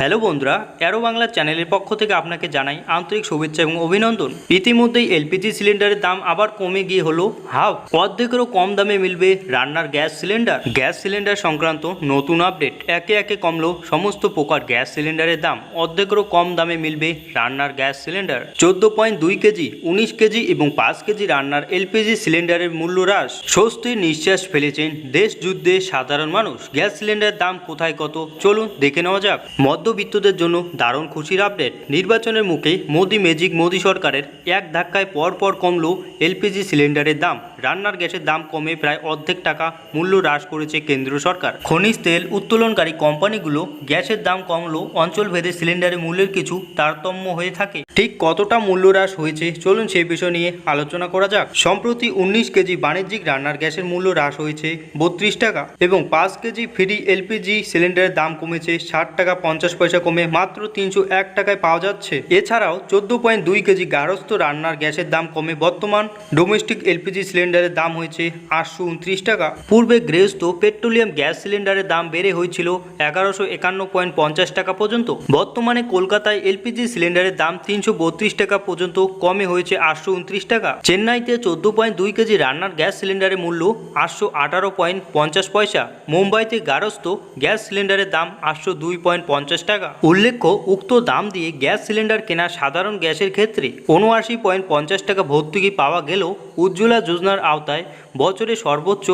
Hello বন্ধুরা, arrow Bangla চ্যানেলের পক্ষ থেকে আপনাকে জানাই আন্তরিক শুভেচ্ছা এবং অভিনন্দন। ইতিমধ্যেই এলপিজি সিলিন্ডারের দাম আবার কমে গিয়ে হলো হাফ, অর্ধেকেরও কম দামে মিলবে রান্নার গ্যাস সিলিন্ডার। গ্যাস সিলিন্ডার সংক্রান্ত নতুন আপডেট, একে একে কমলো সমস্ত প্রকার গ্যাস সিলিন্ডারের দাম, অর্ধেকেরও কম দামে মিলবে রান্নার গ্যাস সিলিন্ডার। 14.2 কেজি, 19 কেজি এবং 5 কেজি রান্নার এলপিজি সিলিন্ডারের মূল্য হ্রাস, স্বস্তির নিঃশ্বাস ফেলেছেন দেশ যুদ্ধে সাধারণ মানুষ। গ্যাস সিলিন্ডারের দাম কোথায় কত চলুন দেখে নেওয়া যাক। মধ্যবিত্তদের জন্য দারুণ খুশির আপডেট। নির্বাচনের মুখে মোদি সরকারের এক ধাক্কায় পর কমলো এলপিজি সিলিন্ডারের দাম। রান্নার গ্যাসের দাম কমে প্রায় অর্ধেক টাকা মূল্য হ্রাস করেছে কেন্দ্র সরকার। খনিজ তেল উত্তোলনকারী কোম্পানিগুলো গ্যাসের দাম কমলো অঞ্চলভেদে সিলিন্ডারের মূল্যের কিছু তারতম্য হয়ে থাকে। ঠিক কতটা মূল্য হ্রাস হয়েছে চলুন সেই বিষয় নিয়ে আলোচনা করা যাক। সম্প্রতি 19 কেজি বাণিজ্যিক রান্নার গ্যাসের মূল্য হ্রাস হয়েছে 32 টাকা এবং 5 কেজি ফ্রি এলপিজি সিলিন্ডারের দাম কমেছে 60 টাকা 50 পয়সা কমে মাত্র 301 টাকায় পাওয়া যাচ্ছে। এছাড়াও 14.2 কেজি গার্হস্থ্য রান্নার গ্যাসের দাম কমে বর্তমান ডোমেস্টিক এলপিজি সিলিন্ডারের দাম হয়েছে 829 টাকা। পূর্বে গৃহস্থ পেট্রোলিয়াম গ্যাস সিলিন্ডারের দাম বেড়ে হয়েছিল 1151.50 টাকা পর্যন্ত। বর্তমানে কলকাতায় এলপিজি সিলিন্ডারের দাম 332 টাকা পর্যন্ত কমে হয়েছে 829 টাকা। চেন্নাইতে 14.2 কেজি রান্নার গ্যাস সিলিন্ডারের মূল্য 818.50 পয়সা। মুম্বাইতে গার্হস্থ্য গ্যাস সিলিন্ডারের দাম 802.50 টাকা। উল্লেখ্য, উক্ত দাম দিয়ে গ্যাস সিলিন্ডার কেনা সাধারণ গ্যাসের ক্ষেত্রে 79.50 টাকা ভর্তুকি পাওয়া গেলেও উজ্জ্বলা যোজনার আওতায় বছরে সর্বোচ্চ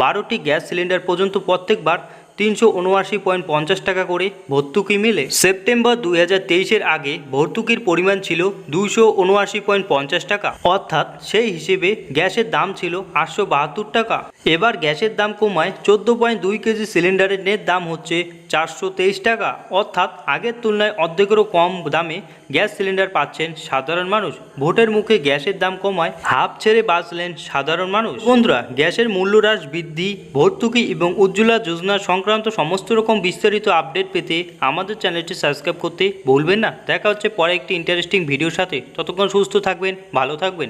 12টি গ্যাস সিলিন্ডার পর্যন্ত প্রত্যেকবার 379.50 টাকা করে ভর্তুকি মেলে। সেপ্টেম্বর 2023-এর আগে ভর্তুকির পরিমাণ ছিল 279.50 টাকা, অর্থাৎ সেই হিসেবে গ্যাসের দাম ছিল 872 টাকা। এবার গ্যাসের দাম কমায় 14.2 কেজি সিলিন্ডারের নেট দাম হচ্ছে 423 টাকা, অর্থাৎ আগের তুলনায় অর্ধেকেরও কম দামে গ্যাস সিলিন্ডার পাচ্ছেন সাধারণ মানুষ। ভোটের মুখে গ্যাসের দাম কমায় হাফ ছেড়ে বাঁচলেন সাধারণ মানুষ। বন্ধুরা, গ্যাসের মূল্য হ্রাস, বৃদ্ধি, ভর্তুকি এবং উজ্জ্বলা যোজনা সংক্রান্ত সমস্ত রকম বিস্তারিত আপডেট পেতে আমাদের চ্যানেলটি সাবস্ক্রাইব করতে ভুলবেন না। দেখা হচ্ছে পরে একটি ইন্টারেস্টিং ভিডিওর সাথে। ততক্ষণ সুস্থ থাকবেন, ভালো থাকবেন।